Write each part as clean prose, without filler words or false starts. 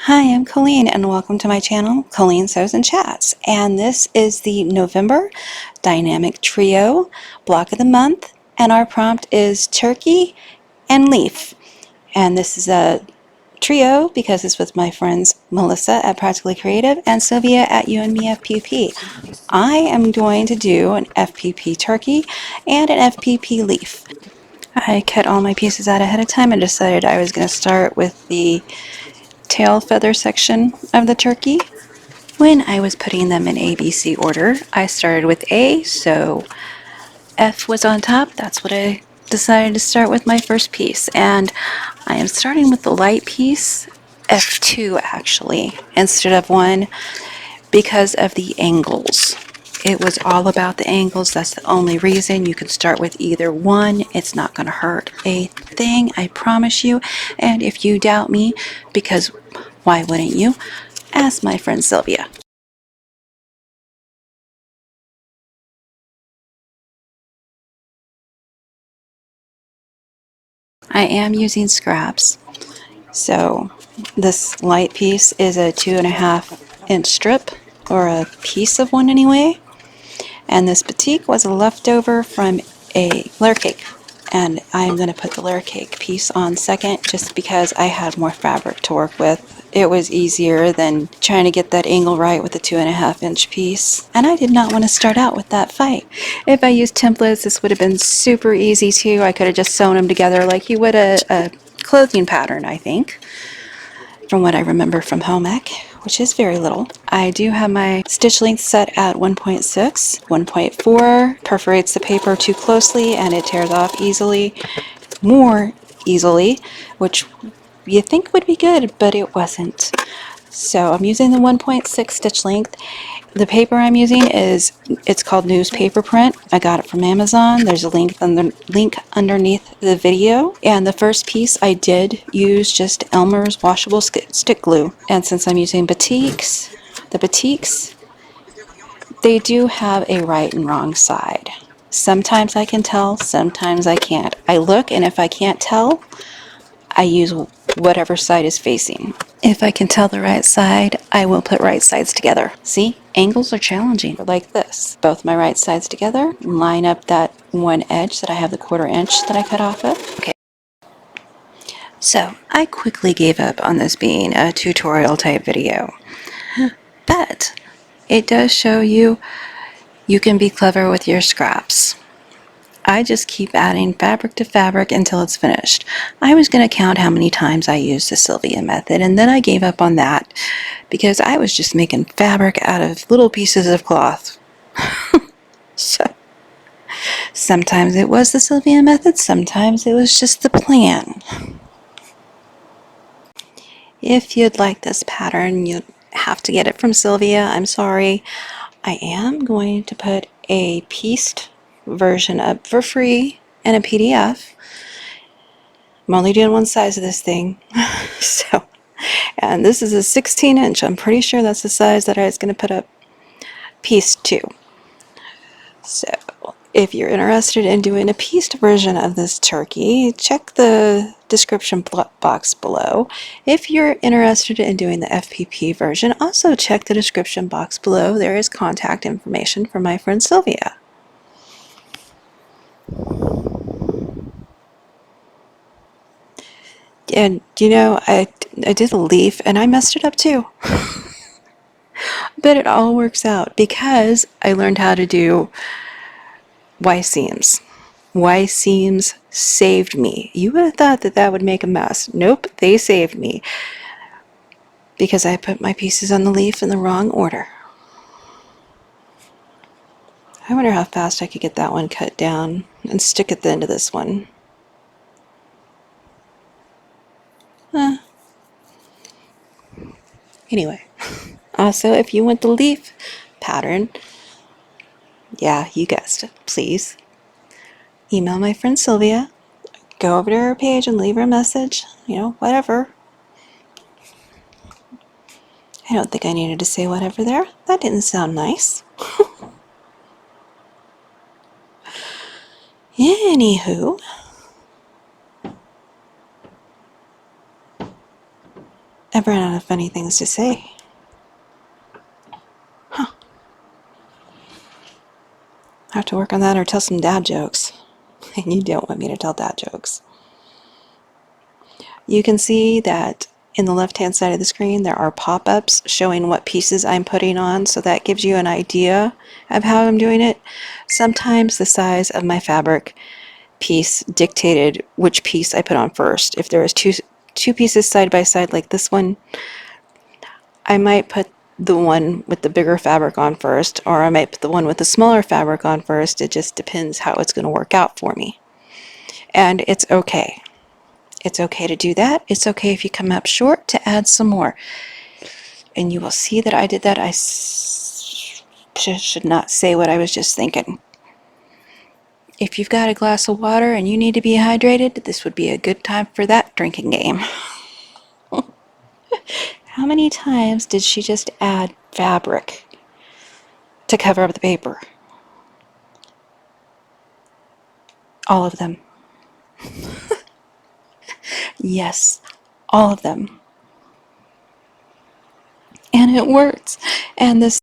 Hi, I'm Coleen and welcome to my channel, Coleen Sews and Chats. And this is the November Dynamic Trio Block of the Month. And our prompt is Turkey and Leaf. And this is a trio because it's with my friends Melissa at Practically Creative and Sylvia at You and Me FPP. I am going to do an FPP turkey and an FPP leaf. I cut all my pieces out ahead of time and decided I was going to start with the tail feather section of the turkey. When I was putting them in ABC order, I started with A, so F was on top. That's what I decided to start with my first piece. And I am starting with the light piece, F2 actually, instead of 1, because of the angles. It was all about the angles. That's the only reason. You can start with either 1. It's not going to hurt a thing, I promise you. And if you doubt me, because why wouldn't you? Ask my friend Sylvia. I am using scraps. So this light piece is a 2.5-inch strip, or a piece of one anyway. And this batik was a leftover from a layer cake. And I'm going to put the layer cake piece on second just because I had more fabric to work with. It was easier than trying to get that angle right with a 2.5-inch piece. And I did not want to start out with that fight. If I used templates, this would have been super easy too. I could have just sewn them together like you would a clothing pattern, I think, from what I remember from home ec, which is very little. I do have my stitch length set at 1.6. 1.4 perforates the paper too closely and it tears off easily, more easily, which you think would be good, but it wasn't. So I'm using the 1.6 stitch length. The paper I'm using it's called newspaper print. I got it from Amazon. There's a link underneath the video. And the first piece I did use just Elmer's washable stick glue. And since I'm using batiks, the batiks, they do have a right and wrong side. Sometimes I can tell, sometimes I can't. I look, and if I can't tell, I use whatever side is facing. If I can tell the right side, I will put right sides together. See, angles are challenging, like this. Both my right sides together, line up that one edge that I have the 1/4 inch that I cut off of. Okay. So I quickly gave up on this being a tutorial type video, but it does show you can be clever with your scraps. I just keep adding fabric to fabric until it's finished. I was going to count how many times I used the Sylvia method, and then I gave up on that because I was just making fabric out of little pieces of cloth. So sometimes it was the Sylvia method, sometimes it was just the plan. If you'd like this pattern, you'd have to get it from Sylvia. I'm sorry. I am going to put a pieced version up for free in a PDF. I'm only doing one size of this thing. So, and this is a 16-inch. I'm pretty sure that's the size that I was going to put up piece 2. So if you're interested in doing a pieced version of this turkey, check the description box below. If you're interested in doing the FPP version, also check the description box below. There is contact information for my friend Sylvia. And you know, I did a leaf and I messed it up too. But it all works out because I learned how to do Y seams. Y seams saved me. You would have thought that that would make a mess. Nope, they saved me because I put my pieces on the leaf in the wrong order. I wonder how fast I could get that one cut down and stick at the end of this one. Anyway, also if you want the leaf pattern, yeah, you guessed it, please email my friend Sylvia. Go over to her page and leave her a message, you know, whatever. I don't think I needed to say whatever there. That didn't sound nice. Anywho, I've run out of funny things to say. I have to work on that or tell some dad jokes. And you don't want me to tell dad jokes. You can see that in the left-hand side of the screen there are pop-ups showing what pieces I'm putting on, so that gives you an idea of how I'm doing it. Sometimes the size of my fabric piece dictated which piece I put on first. If there was two pieces side by side like this one, I might put the one with the bigger fabric on first, or I might put the one with the smaller fabric on first. It just depends how it's going to work out for me. And it's okay. It's okay to do that. It's okay if you come up short to add some more. And you will see that I did that. I should not say what I was just thinking. If you've got a glass of water and you need to be hydrated, this would be a good time for that drinking game. How many times did she just add fabric to cover up the paper? All of them. Yes, all of them. And it works. And this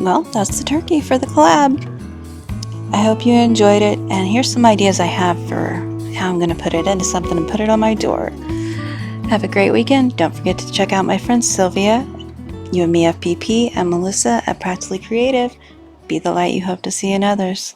well, that's the turkey for the collab. I hope you enjoyed it, and here's some ideas I have for how I'm going to put it into something and put it on my door. Have a great weekend. Don't forget to check out my friends Sylvia, You and Me FPP, and Melissa at Practically Creative. Be the light you hope to see in others.